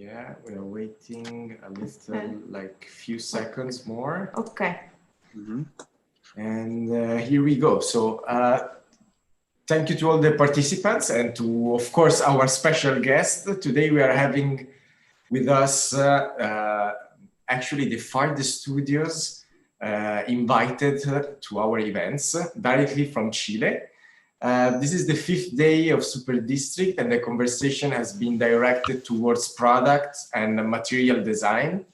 Yeah, we are waiting a little, like few seconds more. Okay. And here we go. So thank you to all the participants and to, of course, our special guest. Today we are having with us actually the farthest studios invited to our events directly from Chile. This is the 5th day of SUPERDISTRICT, and the conversation has been directed towards product and material design.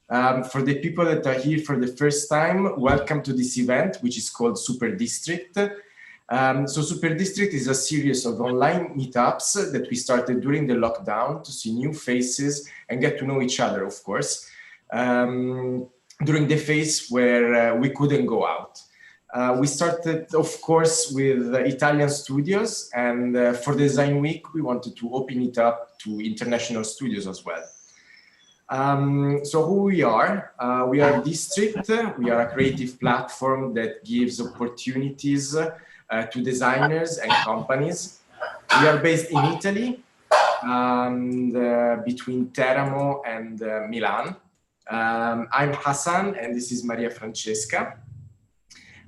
For the people that are here for the first time, welcome to this event, which is called SUPERDISTRICT. So SUPERDISTRICT is a series of online meetups that we started during the lockdown to see new faces and get to know each other, of course, during the phase where we couldn't go out. We started, of course, with Italian studios, and for Design Week, we wanted to open it up to international studios as well. So who we are District. We are a creative platform that gives opportunities to designers and companies. We are based in Italy, and between Teramo and Milan. I'm Hassan, and this is Maria Francesca.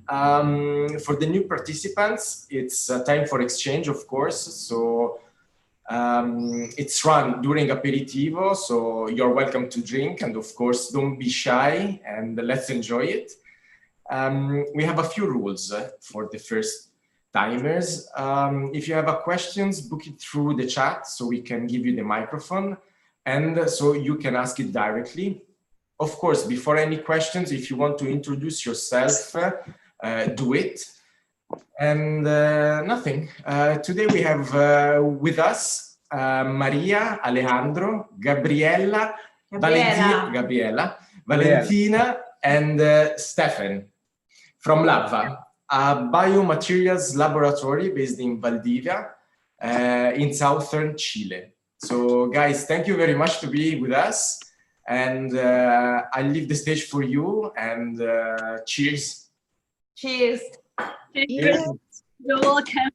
For the new participants, it's a time for exchange, of course. So it's run during aperitivo, so you're welcome to drink, and of course, don't be shy, and let's enjoy it. We have a few rules for the first timers. If you have a questions, book it through the chat so we can give you the microphone, and so you can ask it directly. Of course, before any questions, if you want to introduce yourself, do it. And nothing. Today we have with us Maria, Alejandro, Gabriella, Valentina, and Stefan from Labva, a biomaterials laboratory based in Valdivia in southern Chile. So guys, thank you very much to be with us. And I'll leave the stage for you, and cheers. Cheers. Cheers. You're welcome.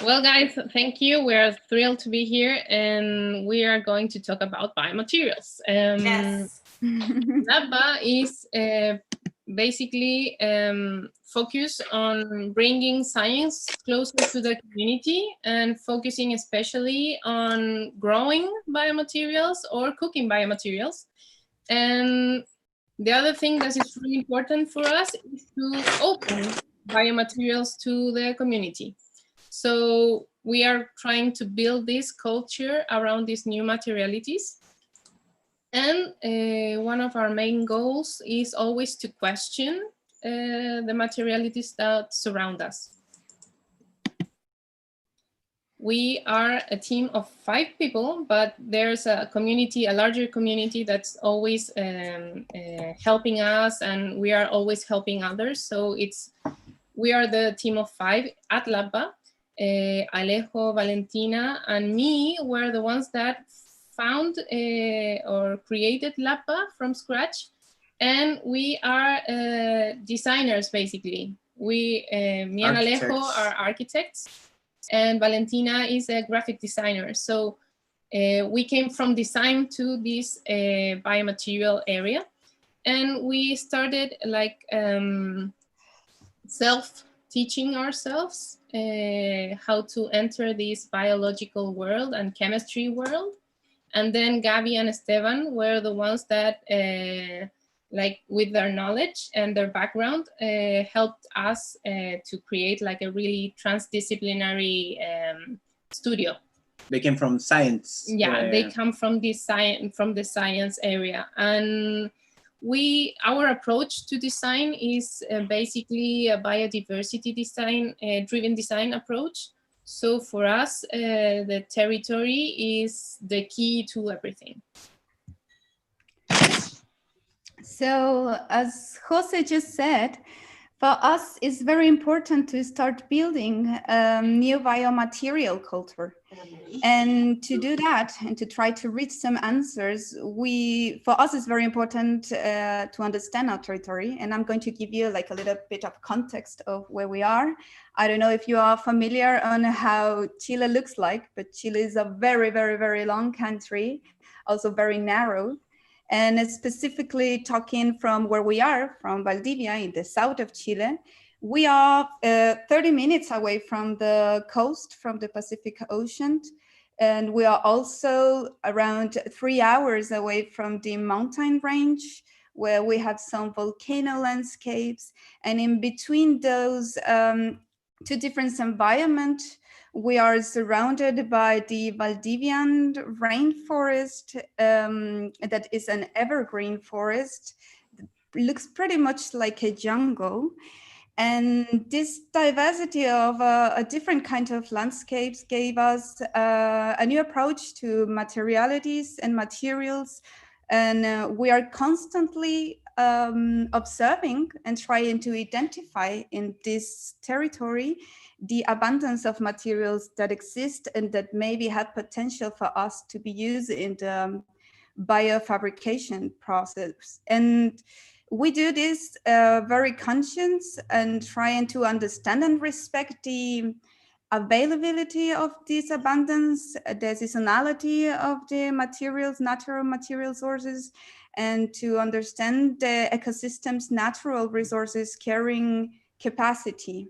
Well, guys, thank you. We're thrilled to be here, and we are going to talk about biomaterials. Yes. Labva is basically focused on bringing science closer to the community and focusing especially on growing biomaterials or cooking biomaterials. And the other thing that is really important for us is to open biomaterials to the community. So we are trying to build this culture around these new materialities. And one of our main goals is always to question the materialities that surround us. We are a team of 5 people, but there's a community, a larger community that's always helping us, and we are always helping others. So we are the team of 5 at Labva. Alejo, Valentina, and me were the ones that found or created Labva from scratch. And we are designers, basically. Me and Alejo are architects, and Valentina is a graphic designer. So we came from design to this biomaterial area, and we started like self-teaching ourselves how to enter this biological world and chemistry world. And then Gabi and Esteban were the ones that like with their knowledge and their background, helped us to create like a really transdisciplinary studio. They came from science. Yeah, they come from the science area. And our approach to design is basically a biodiversity design, driven design approach. So for us, the territory is the key to everything. So as Jose just said, For us, it's very important to start building a new biomaterial culture. And to do that and to try to reach some answers, for us, it's very important to understand our territory. And I'm going to give you like a little bit of context of where we are. I don't know if you are familiar on how Chile looks like, but Chile is a very, very, very long country, also very narrow. And specifically talking from where we are, from Valdivia in the south of Chile, we are 30 minutes away from the coast, from the Pacific Ocean. And we are also around 3 hours away from the mountain range, where we have some volcano landscapes. And in between those two different environments, we are surrounded by the Valdivian rainforest that is an evergreen forest. It looks pretty much like a jungle. And this diversity of a different kind of landscapes gave us a new approach to materialities and materials. And we are constantly observing and trying to identify in this territory the abundance of materials that exist and that maybe have potential for us to be used in the biofabrication process. And we do this very conscious and trying to understand and respect the availability of this abundance, the seasonality of the materials, natural material sources, and to understand the ecosystem's natural resources carrying capacity.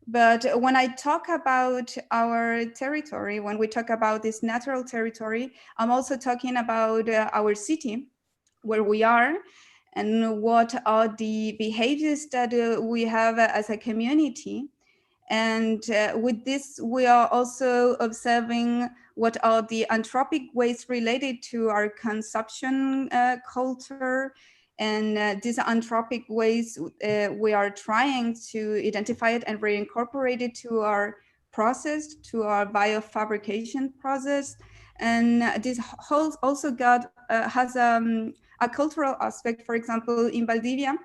But when I talk about our territory, when we talk about this natural territory, I'm also talking about our city, where we are, and what are the behaviors that we have as a community. And with this, we are also observing what are the anthropic ways related to our consumption culture. And these anthropic ways, we are trying to identify it and reincorporate it to our process, to our biofabrication process. And this whole also has a cultural aspect. For example, in Valdivia,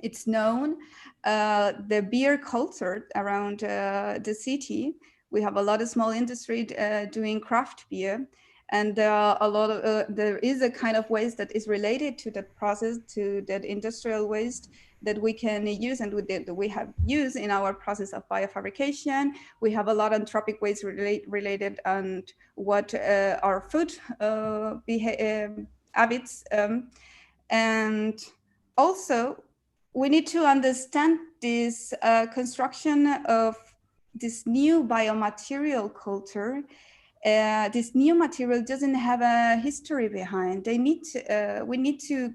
it's known the beer culture around the city. We have a lot of small industry doing craft beer. And there are a lot of, there is a kind of waste that is related to that process, to that industrial waste that we can use and that we have used in our process of biofabrication. We have a lot of anthropic waste related on what our food habits. And also, we need to understand this construction of this new biomaterial culture. This new material doesn't have a history behind. We need to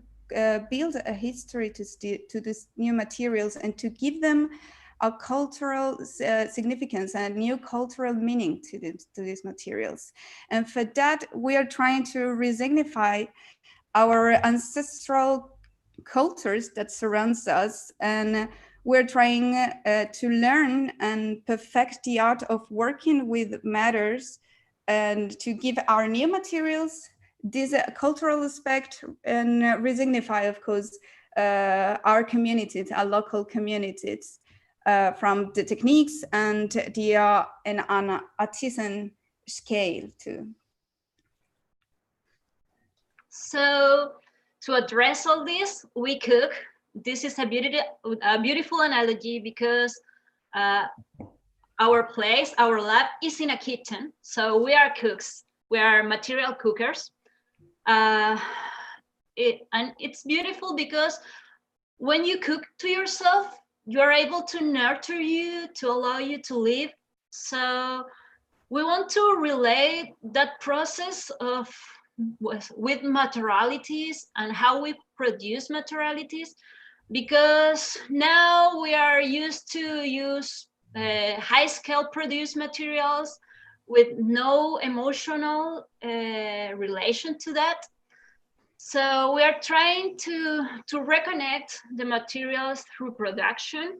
build a history to these new materials and to give them a cultural significance and a new cultural meaning to these materials. And for that, we are trying to resignify our ancestral cultures that surrounds us, and we're trying to learn and perfect the art of working with matters and to give our new materials this cultural aspect and resignify, of course, our communities, our local communities, from the techniques and the an artisan scale too. So to address all this, we cook. This is a beautiful analogy because our place, our lab is in a kitchen. So we are cooks, we are material cookers. And it's beautiful because when you cook to yourself, you are able to nurture you, to allow you to live. So we want to relate that process of with materialities and how we produce materialities, because now we are used to use high scale produced materials with no emotional relation to that. So we are trying to reconnect the materials through production,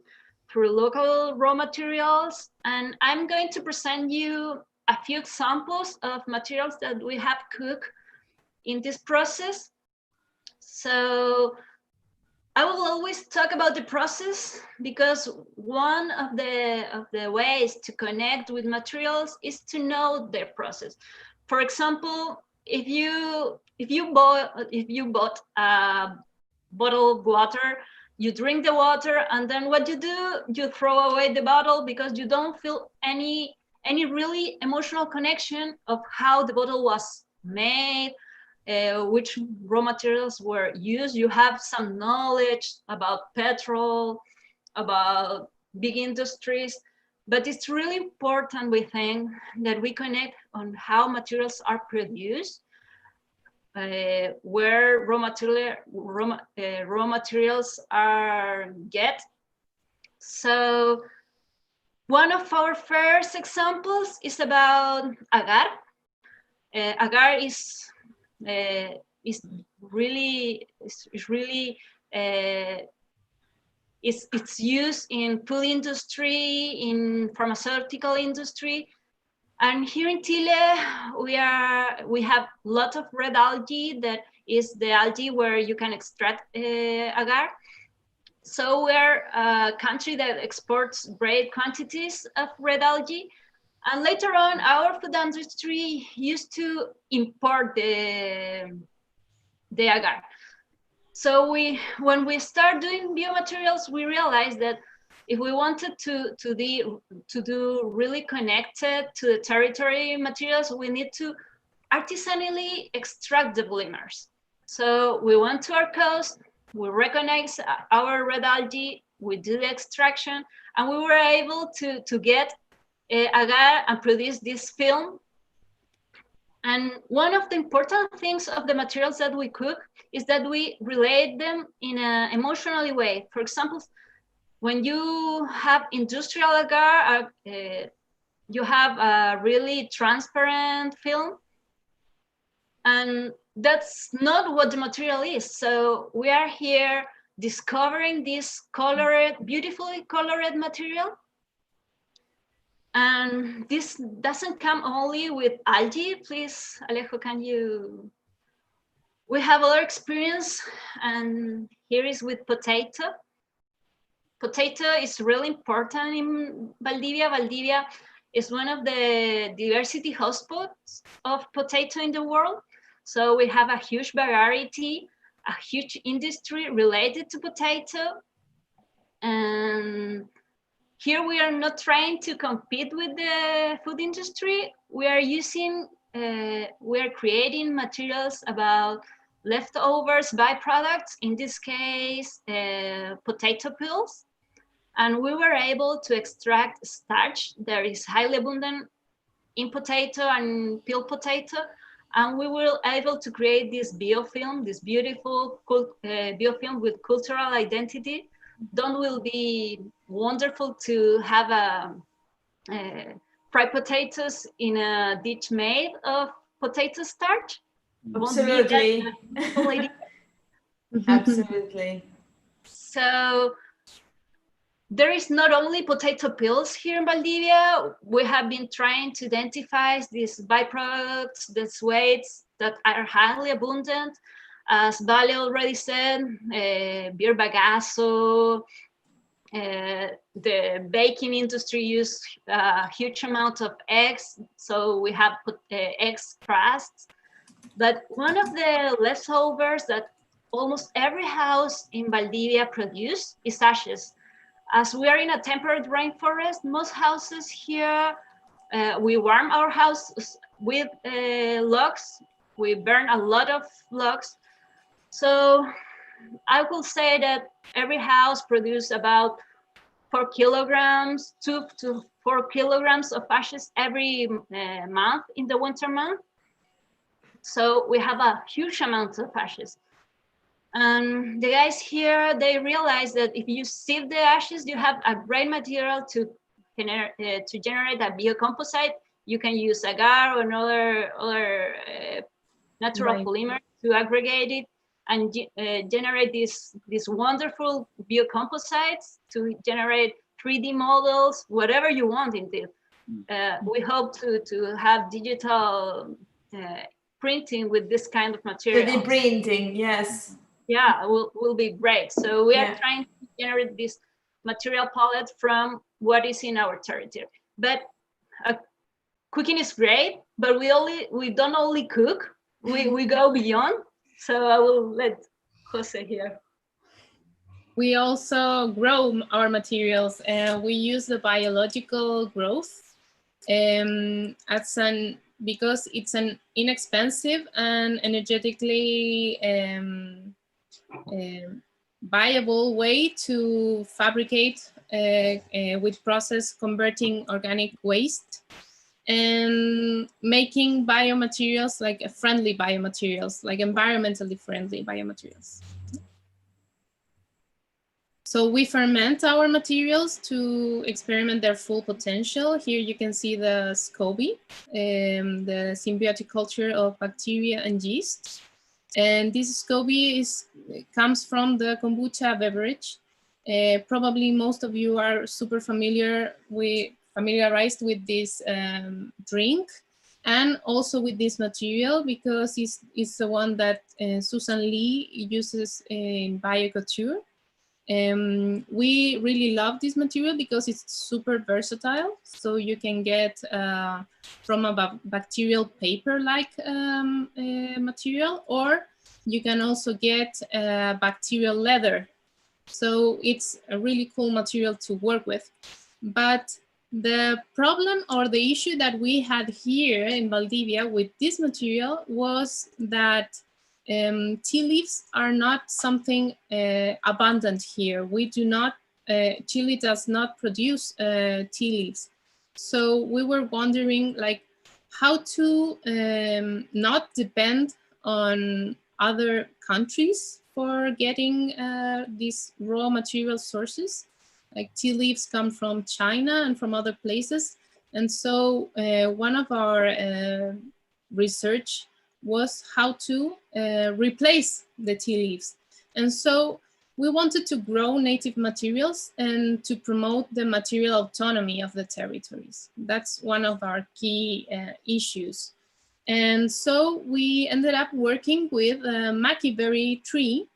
through local raw materials. And I'm going to present you a few examples of materials that we have cooked in this process. So I will always talk about the process, because one of the ways to connect with materials is to know their process. For example, if you bought a bottle of water, you drink the water, and then what you do, you throw away the bottle because you don't feel any really emotional connection of how the bottle was made, which raw materials were used. You have some knowledge about petrol, about big industries, but it's really important, we think, that we connect on how materials are produced, where raw materials are get. So one of our first examples is about agar. Agar is it's used in food industry, in pharmaceutical industry, and here in Chile we have a lot of red algae. That is the algae where you can extract agar. So we're a country that exports great quantities of red algae. And later on, our food industry used to import the agar. So when we start doing biomaterials, we realized that if we wanted to do really connected to the territory materials, we need to artisanally extract the polymers. So we went to our coast, we recognize our red algae, we do the extraction, and we were able to get agar and produce this film. And one of the important things of the materials that we cook is that we relate them in an emotionally way. For example, when you have industrial agar, you have a really transparent film, and that's not what the material is. So we are here discovering this colored, beautifully colored material. And this doesn't come only with algae. Please, Alejo, can you? We have other experience, and here is with potato. Potato is really important in Valdivia. Valdivia is one of the diversity hotspots of potato in the world. So we have a huge variety, a huge industry related to potato. And here we are not trying to compete with the food industry. We are creating materials about leftovers, byproducts, in this case, potato peels. And we were able to extract starch that is highly abundant in potato and peeled potato. And we were able to create this biofilm, this beautiful biofilm with cultural identity. That will be wonderful to have fried potatoes in a dish made of potato starch. Absolutely. Absolutely. So there is not only potato peels here in Valdivia. We have been trying to identify these byproducts, these weights that are highly abundant. As Vale already said, beer bagazo, the baking industry use a huge amount of eggs, so we have eggs crusts. But one of the leftovers that almost every house in Valdivia produce is ashes. As we are in a temperate rainforest, most houses here, we warm our houses with logs. We burn a lot of logs. So I will say that every house produces about 4 kilograms, 2 to 4 kilograms of ashes every month in the winter month. So we have a huge amount of ashes. And the guys here, they realize that if you sieve the ashes, you have a great material to generate a biocomposite. You can use agar or other natural polymer to aggregate it and generate these wonderful biocomposites to generate 3D models, whatever you want indeed. We hope to have digital printing with this kind of material. 3D printing, yes. yeah, will be great. So we are trying to generate this material palette from what is in our territory. But cooking is great, but we don't only cook, we go beyond. So I will let Jose here. We also grow our materials, and we use the biological growth because it's an inexpensive and energetically viable way to fabricate with process converting organic waste and making biomaterials, like friendly biomaterials, like environmentally friendly biomaterials. So we ferment our materials to experiment their full potential. Here you can see the SCOBY, the symbiotic culture of bacteria and yeast. And this SCOBY comes from the kombucha beverage. Probably most of you are super familiarized with this drink, and also with this material, because it's the one that Susan Lee uses in BioCouture. We really love this material because it's super versatile. So you can get from a bacterial paper-like material, or you can also get bacterial leather. So it's a really cool material to work with. But the problem or the issue that we had here in Valdivia with this material was that tea leaves are not something abundant here. We do not, Chile does not produce tea leaves. So we were wondering like how to not depend on other countries for getting these raw material sources. Like tea leaves come from China and from other places. And so one of our research was how to replace the tea leaves. And so we wanted to grow native materials and to promote the material autonomy of the territories. That's one of our key issues. And so we ended up working with a maquiberry tree.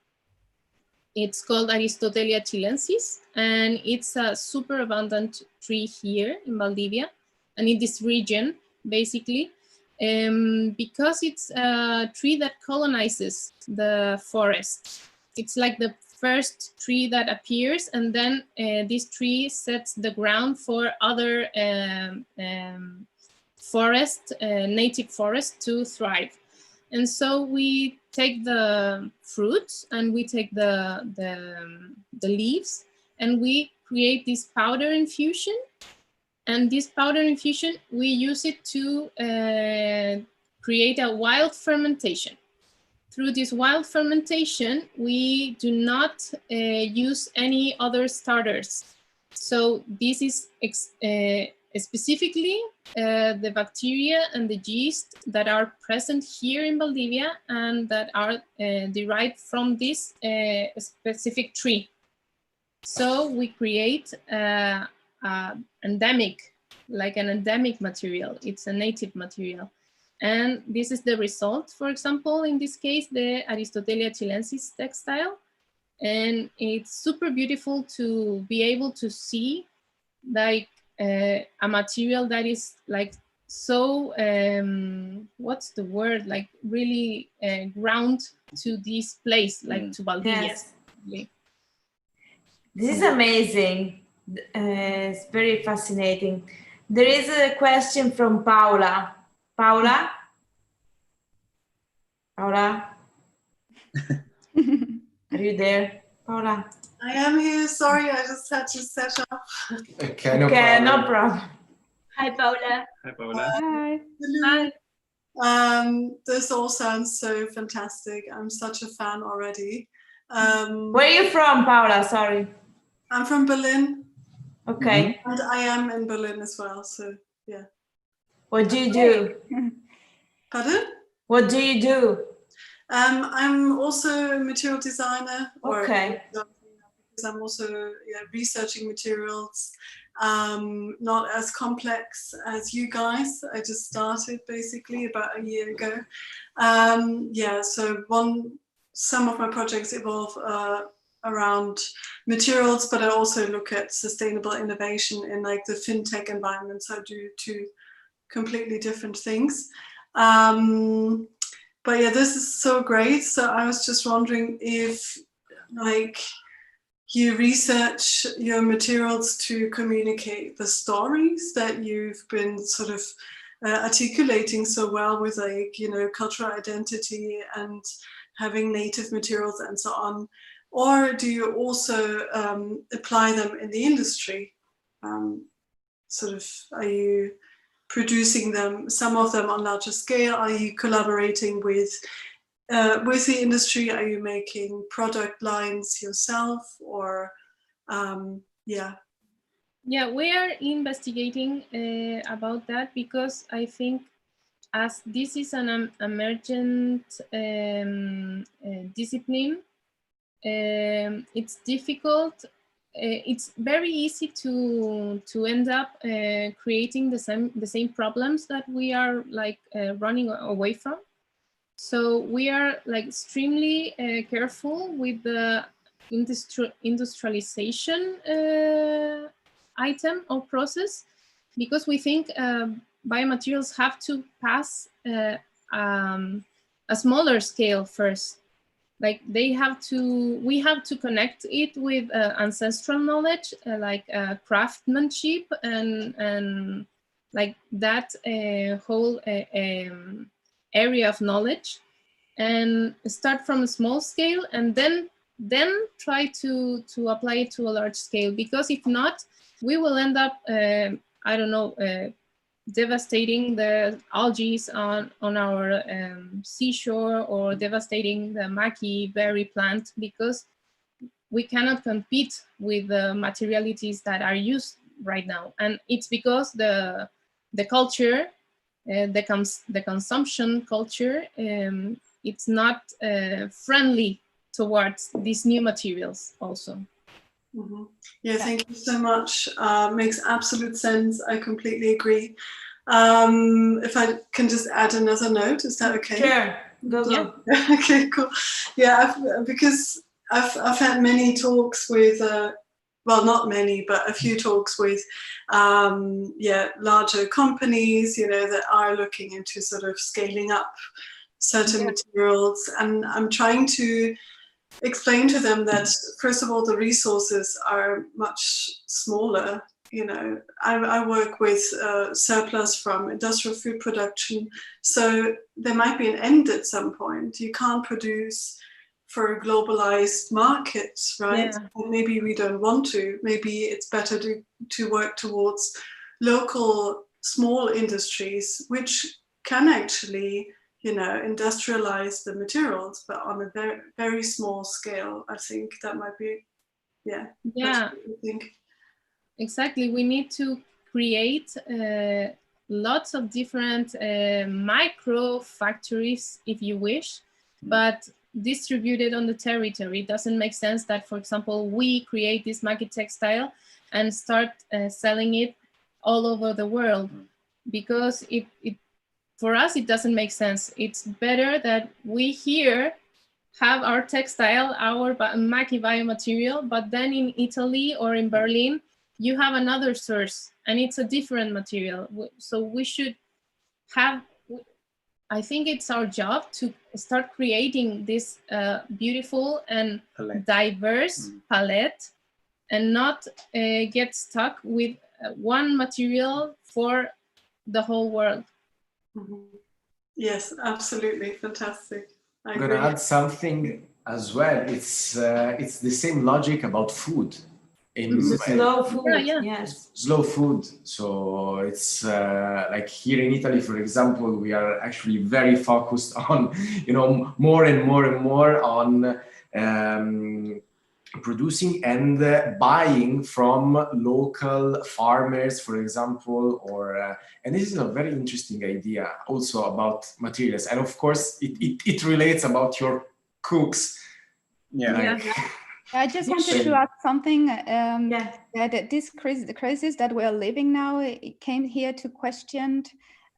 It's called Aristotelia chilensis, and it's a super abundant tree here in Valdivia and in this region, basically. Because it's a tree that colonizes the forest. It's like the first tree that appears, and then this tree sets the ground for other native forest to thrive. And so we take the fruits and we take the leaves, and we create this powder infusion. And this powder infusion, we use it to create a wild fermentation. Through this wild fermentation, we do not use any other starters. So this is specifically the bacteria and the yeast that are present here in Valdivia and that are derived from this specific tree. So we create endemic, like an endemic material. It's a native material. And this is the result, for example, in this case, the Aristotelia chilensis textile. And it's super beautiful to be able to see like a material that is like so, what's the word? Like really ground to this place, like to Valdivia. Yes. This is amazing. It's very fascinating. There is a question from Paula. Paula? Paula? Are you there, Paula? I am here. Sorry, I just had to set up. Okay, No problem. Hi, Paula. Hi, Paula. Hi. Hi. This all sounds so fantastic. I'm such a fan already. Where are you from, Paula? Sorry. I'm from Berlin. Okay. And I am in Berlin as well, so yeah. What do you do? Pardon? What do you do? I'm also a material designer. Okay. Because I'm also researching materials, not as complex as you guys. I just started basically about a year ago. So one some of my projects evolve around materials, but I also look at sustainable innovation in like the fintech environments. I do two completely different things. But yeah, this is so great. So I was just wondering if like you research your materials to communicate the stories that you've been sort of articulating so well with, like, you know, cultural identity and having native materials and so on, or do you also apply them in the industry? Sort of, are you producing them, some of them on larger scale? Are you collaborating with the industry? Are you making product lines yourself, or yeah? Yeah, we are investigating about that, because I think as this is an emergent discipline, it's difficult. It's very easy to end up creating the same problems that we are like running away from. So we are like extremely careful with the industrialization item or process, because we think biomaterials have to pass a smaller scale first. Like we have to connect it with ancestral knowledge, like craftsmanship and like that whole area of knowledge, and start from a small scale and then try to apply it to a large scale. Because if not, we will end up I don't know, devastating the algae on our seashore, or devastating the maki berry plant, because we cannot compete with the materialities that are used right now. And it's because the culture, the consumption culture, it's not friendly towards these new materials also. Mm-hmm. Yeah, thank you so much. Makes absolute sense. I completely agree. If I can just add another note, is that okay? Sure. Go. Yeah. Okay, cool. Yeah, because I've had many talks with, well, not many, but a few talks with, larger companies, you know, that are looking into sort of scaling up certain materials, and I'm trying to explain to them that, first of all, the resources are much smaller. You know, I work with surplus from industrial food production, so there might be an end at some point. You can't produce for a globalized market, right? Yeah. And maybe we don't want to. Maybe it's better to work towards local small industries, which can actually, you know, industrialize the materials, but on a very, very small scale. I think that might be, yeah. Yeah, I think. Exactly. We need to create lots of different micro factories, if you wish, but distributed on the territory. It doesn't make sense that, for example, we create this maki textile and start selling it all over the world, because for us, it doesn't make sense. It's better that we here have our textile, our maki biomaterial, but then in Italy or in Berlin, you have another source and it's a different material. So we should have, I think it's our job to start creating this beautiful and diverse palette, and not get stuck with one material for the whole world. Mm-hmm. Yes, absolutely. Fantastic. I'm going to add something as well. It's the same logic about food. Slow food, yes. Slow food. So it's like here in Italy, for example, we are actually very focused on, you know, more and more on producing and buying from local farmers, for example, or and this is a very interesting idea also about materials, and of course it relates about your cooks. I just wanted to add something, that this crisis that we are living now, it came here to question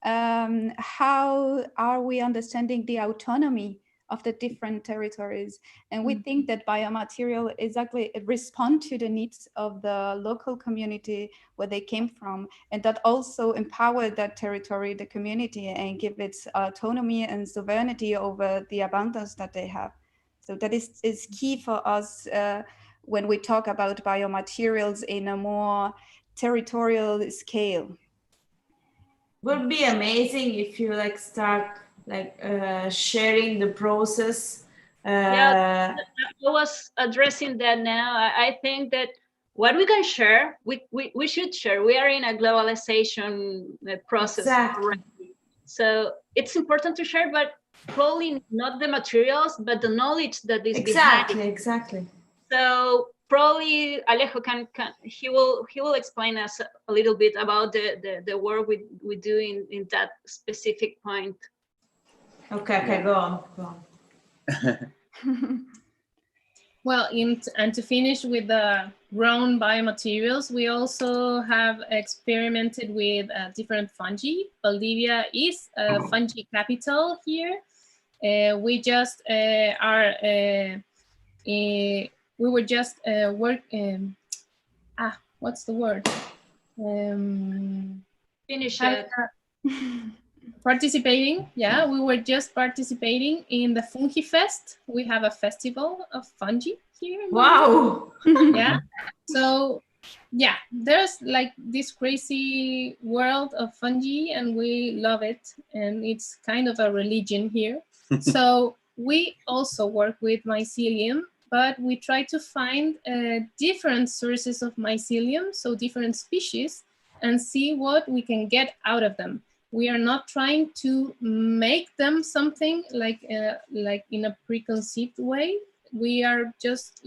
how are we understanding the autonomy of the different territories. And we think that biomaterial exactly respond to the needs of the local community where they came from, and that also empower that territory, the community, and give it autonomy and sovereignty over the abundance that they have. So that is key for us when we talk about biomaterials in a more territorial scale. Would be amazing if you like start like sharing the process. Yeah, I was addressing that now. I think that what we can share, we should share. We are in a globalization process. Exactly. So it's important to share, but probably not the materials, but the knowledge that is behind it. Exactly. So probably Alejo he will explain us a little bit about the work we do in that specific point. Okay, go on. Well, and to finish with the grown biomaterials, we also have experimented with different fungi. Valdivia is a fungi capital here. We just we were just what's the word? Finish it. Participating, yeah, we were just participating in the Fungi Fest. We have a festival of fungi here. Wow. Yeah. So yeah, there's like this crazy world of fungi and we love it. And it's kind of a religion here. So we also work with mycelium, but we try to find different sources of mycelium, so different species, and see what we can get out of them. We are not trying to make them something like in a preconceived way. We are just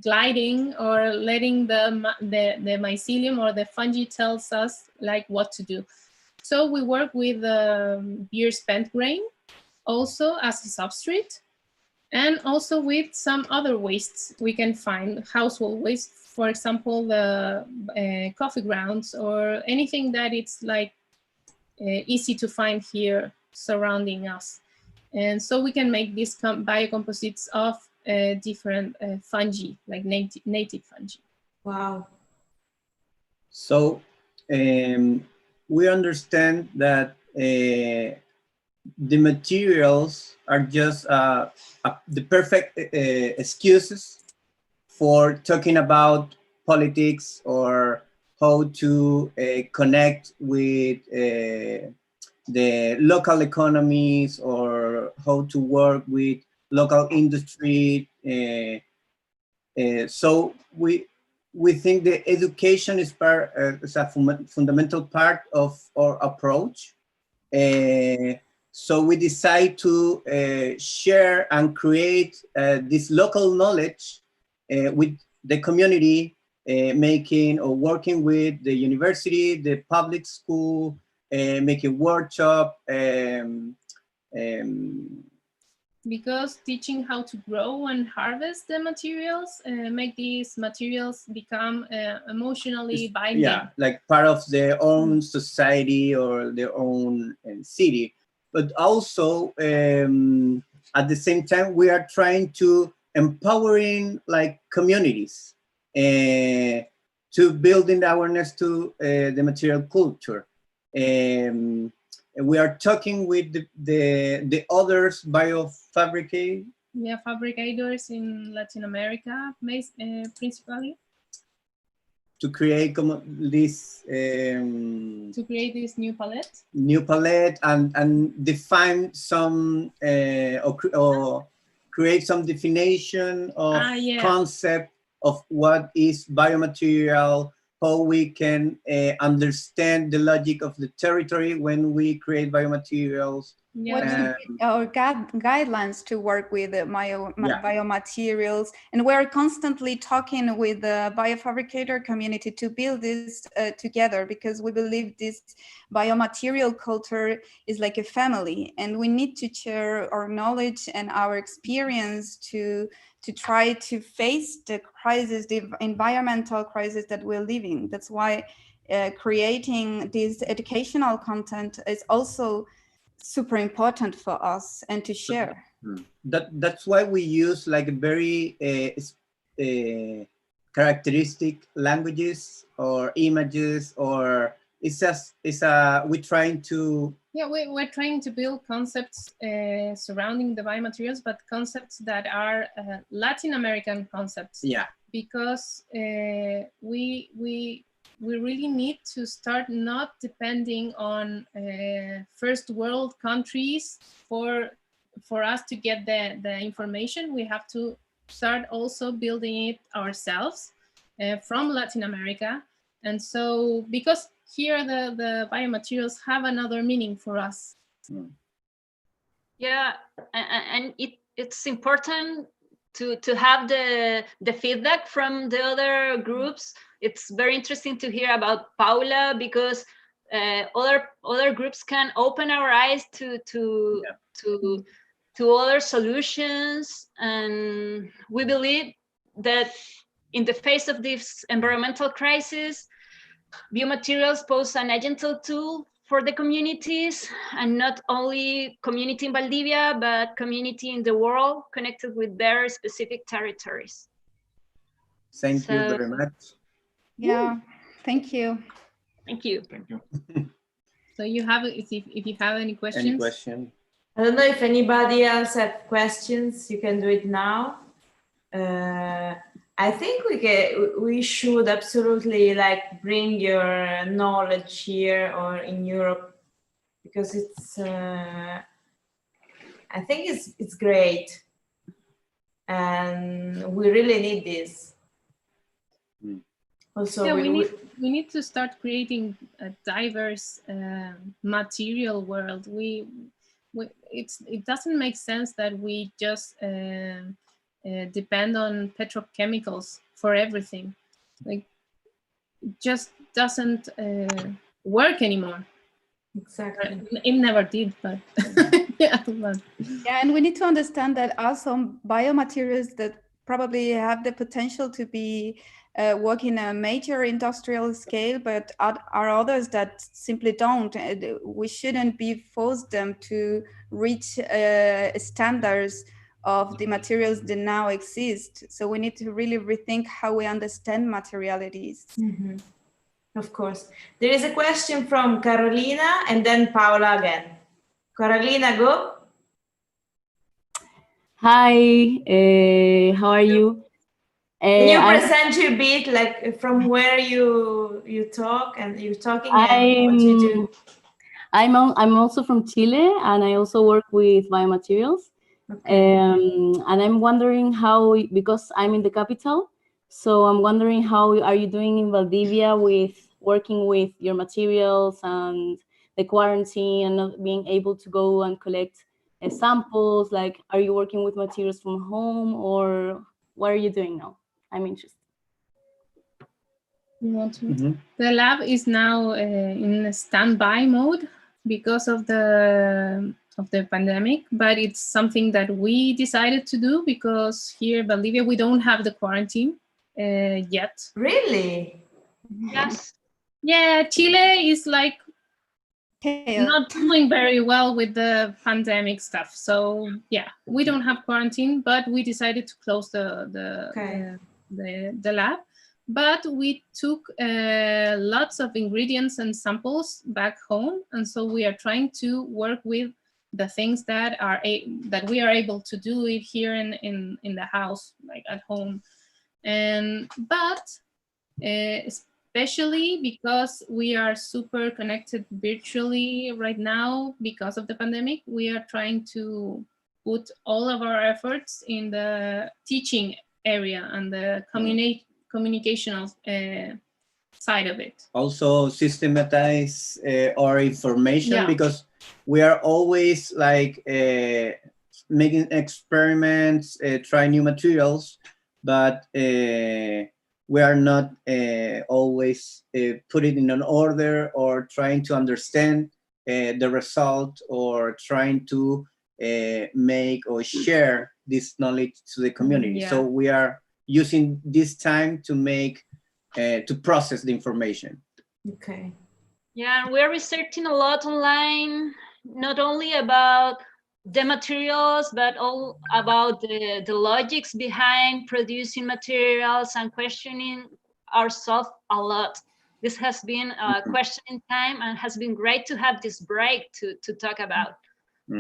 gliding or letting the mycelium or the fungi tells us like what to do. So we work with beer spent grain also as a substrate, and also with some other wastes we can find, household waste, for example, the coffee grounds or anything that it's like easy to find here surrounding us. And so we can make these biocomposites of different fungi, like native fungi. Wow. So we understand that the materials are just the perfect excuses for talking about politics or how to connect with the local economies or how to work with local industry. So we think the education is is a fundamental part of our approach. So we decide to share and create this local knowledge with the community, making or working with the university, the public school, making workshop. Because teaching how to grow and harvest the materials make these materials become emotionally binding. Yeah, like part of their own society or their own city. But also, at the same time, we are trying to empowering like communities to building awareness to the material culture. We are talking with the others biofabricators. Yeah, fabricators in Latin America, principally. To create this new palette. New palette and define some or create some definition of concept of what is biomaterial, how we can understand the logic of the territory when we create biomaterials. What should be our guidelines to work with biomaterials? And we're constantly talking with the biofabricator community to build this together, because we believe this biomaterial culture is like a family, and we need to share our knowledge and our experience to try to face the crisis, the environmental crisis that we're living. That's why creating this educational content is also super important for us and to share. That's why we use like very characteristic languages or images, or it's just we're trying to we're trying to build concepts surrounding the biomaterials, but concepts that are Latin American concepts. Yeah, because we really need to start not depending on first world countries for us to get the information. We have to start also building it ourselves from Latin America. And so, because here the biomaterials have another meaning for us. Yeah, and it's important to have the feedback from the other groups. It's very interesting to hear about Paula, because other groups can open our eyes to other solutions, and we believe that in the face of this environmental crisis, biomaterials pose an agile tool for the communities, and not only community in Valdivia, but community in the world connected with their specific territories. Thank you very much. Yeah, thank you. Thank you. Thank you. So you have, if you have any questions? Any question? I don't know if anybody else have questions. You can do it now. I think we should absolutely like bring your knowledge here or in Europe, because it's I think it's great, and we really need this. Also, yeah, we need to start creating a diverse material world. It doesn't make sense that we just depend on petrochemicals for everything. Like, it just doesn't work anymore. Exactly. It never did, but yeah. Yeah, and we need to understand that are some biomaterials that probably have the potential to be work in a major industrial scale, but are others that simply don't. We shouldn't be forced them to reach standards of the materials that now exist. So we need to really rethink how we understand materialities. Mm-hmm. Of course. There is a question from Carolina and then Paula again. Carolina, go. Hi, how are you? Can you present your bit, like from where you talk and you're talking and what you do? I'm also from Chile, and I also work with biomaterials. Okay. And I'm wondering how, because I'm in the capital, so I'm wondering how are you doing in Valdivia with working with your materials and the quarantine and not being able to go and collect samples? Like, are you working with materials from home, or what are you doing now? I'm interested. You want to? The lab is now in a standby mode because of the pandemic, but it's something that we decided to do because here in Valdivia we don't have the quarantine yet. Really? Yes. Yeah, Chile is like not doing very well with the pandemic stuff. So yeah, we don't have quarantine, but we decided to close the lab. But we took lots of ingredients and samples back home, and so we are trying to work with the things that we are able to do it here in the house, like at home. But especially because we are super connected virtually right now because of the pandemic, we are trying to put all of our efforts in the teaching area and the communicational side of it. Also systematize our information, because we are always like making experiments, trying new materials, but we are not always put it in an order or trying to understand the result or trying to make or share this knowledge to the community. So we are using this time to make to process the information. Okay. Yeah, we're researching a lot online, not only about the materials, but all about the logics behind producing materials and questioning ourselves a lot. This has been a questioning time and has been great to have this break to talk about.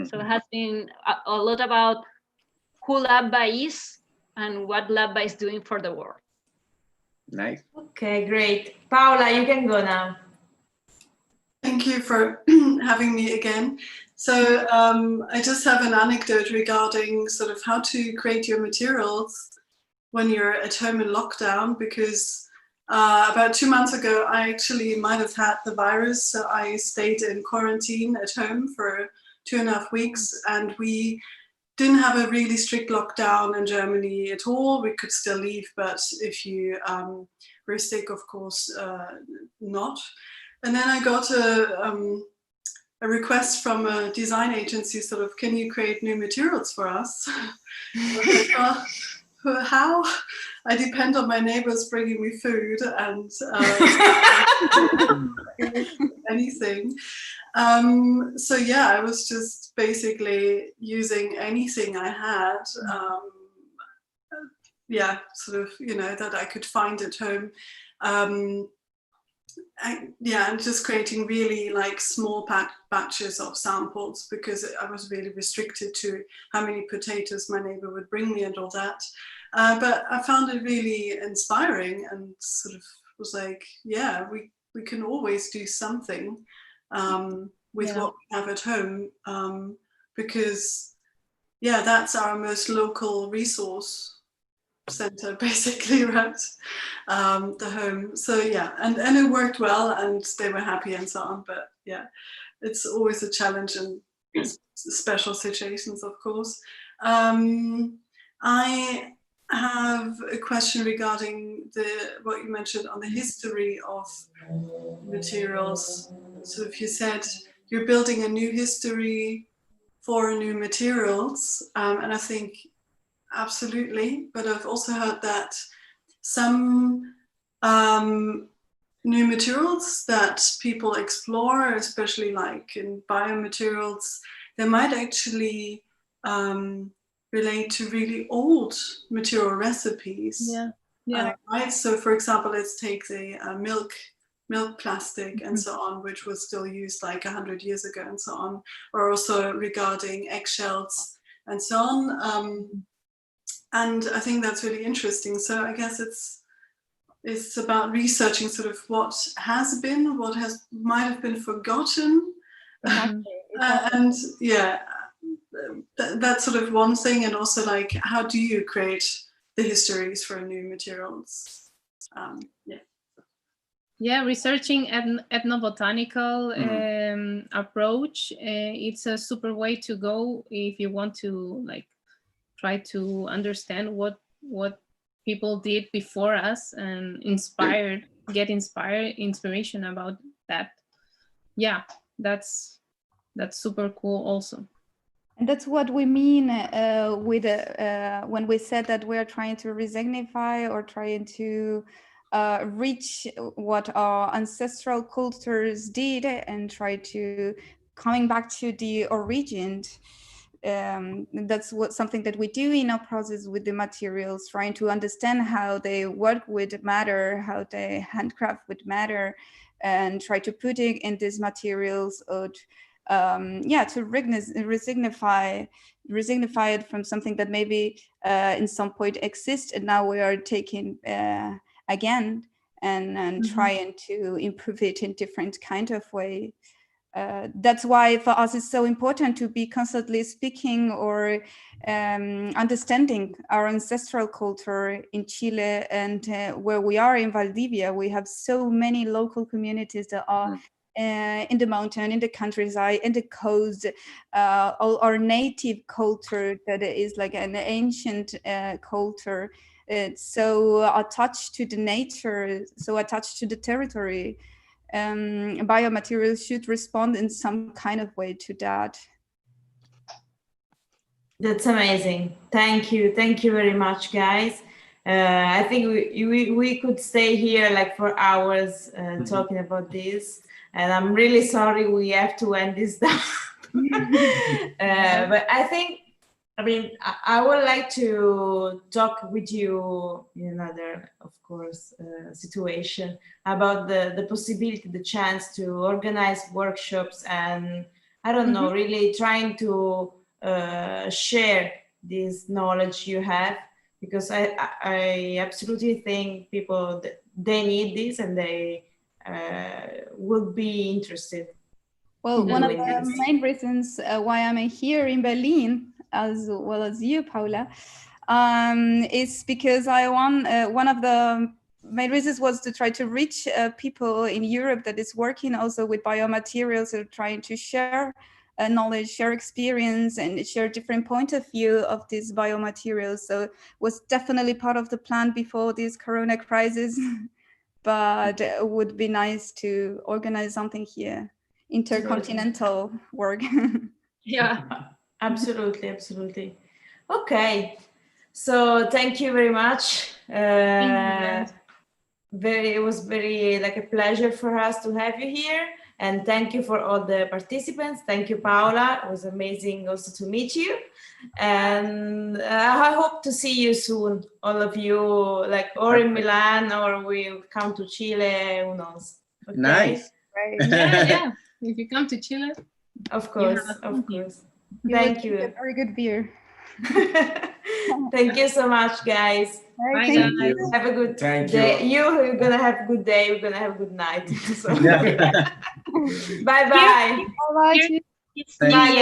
So it has been a lot about who Labva is and what Labva is doing for the world. Nice. Okay, great. Paola, you can go now. Thank you for having me again. So I just have an anecdote regarding sort of how to create your materials when you're at home in lockdown, because about 2 months ago, I actually might have had the virus. So I stayed in quarantine at home for 2.5 weeks, and we didn't have a really strict lockdown in Germany at all. We could still leave, but if you were sick, of course, not. And then I got a request from a design agency, sort of, can you create new materials for us? How? I depend on my neighbors bringing me food and anything. So yeah, I was just basically using anything I had, yeah, sort of, you know, that I could find at home. Yeah, and just creating really like small batches of samples, because I was really restricted to how many potatoes my neighbor would bring me and all that. But I found it really inspiring and sort of was like, yeah, we can always do something with what we have at home, because yeah, that's our most local resource center, basically, right? The home. So yeah, and it worked well and they were happy and so on. But yeah, it's always a challenge in special situations, of course. I have a question regarding what you mentioned on the history of materials. So if you said you're building a new history for new materials, and I think absolutely, but I've also heard that some new materials that people explore, especially like in biomaterials, they might actually relate to really old material recipes. Right. So, for example, let's take the milk plastic and so on, which was still used like 100 years ago and so on, or also regarding eggshells and so on. And I think that's really interesting. So I guess it's about researching sort of what has been, what might have been forgotten. Exactly. And yeah, that's sort of one thing. And also like, how do you create the histories for new materials? Yeah, researching ethnobotanical approach, it's a super way to go if you want to like try to understand what people did before us and get inspiration about that. Yeah, that's super cool also. And that's what we mean with when we said that we're trying to resignify or trying to reach what our ancestral cultures did and try to coming back to the origin. That's something that we do in our process with the materials, trying to understand how they work with matter, how they handcraft with matter, and try to put it in these materials or to resignify it from something that maybe in some point exists, and now we are taking again and trying to improve it in different kind of way. That's why for us it's so important to be constantly speaking or understanding our ancestral culture in Chile, and where we are in Valdivia, we have so many local communities that are in the mountain, in the countryside, in the coast, all our native culture that is like an ancient culture. It's so attached to the nature, so attached to the territory. Biomaterials should respond in some kind of way to that. That's amazing. Thank you very much, guys. I think we could stay here like for hours talking about this, and I'm really sorry we have to end this down But I think, I mean, I would like to talk with you in another, of course, situation about the possibility, the chance to organize workshops, and I don't know, really trying to share this knowledge you have, because I absolutely think people, they need this and they would be interested. Well, one of the main reasons why I'm here in Berlin, as well as you, Paula, is because I want, one of the main reasons was to try to reach people in Europe that is working also with biomaterials, or trying to share knowledge, share experience, and share different point of view of these biomaterials. So it was definitely part of the plan before this Corona crisis, but it would be nice to organize something here. Intercontinental work. Yeah, absolutely, absolutely. Okay, so thank you very much. It was very like a pleasure for us to have you here, and thank you for all the participants. Thank you, Paula. It was amazing also to meet you, and I hope to see you soon, all of you, like or in Milan, or we'll come to Chile, who knows. Okay? Nice. Right. Yeah. If you come to Chile, of course, of course. You Thank you. A very good beer. Thank you so much, guys. bye Thank guys. you. Have a good Thank day. you. You're gonna have a good day. We're gonna have a good night. So. Yeah. Bye bye. Bye. it's Thank Bye.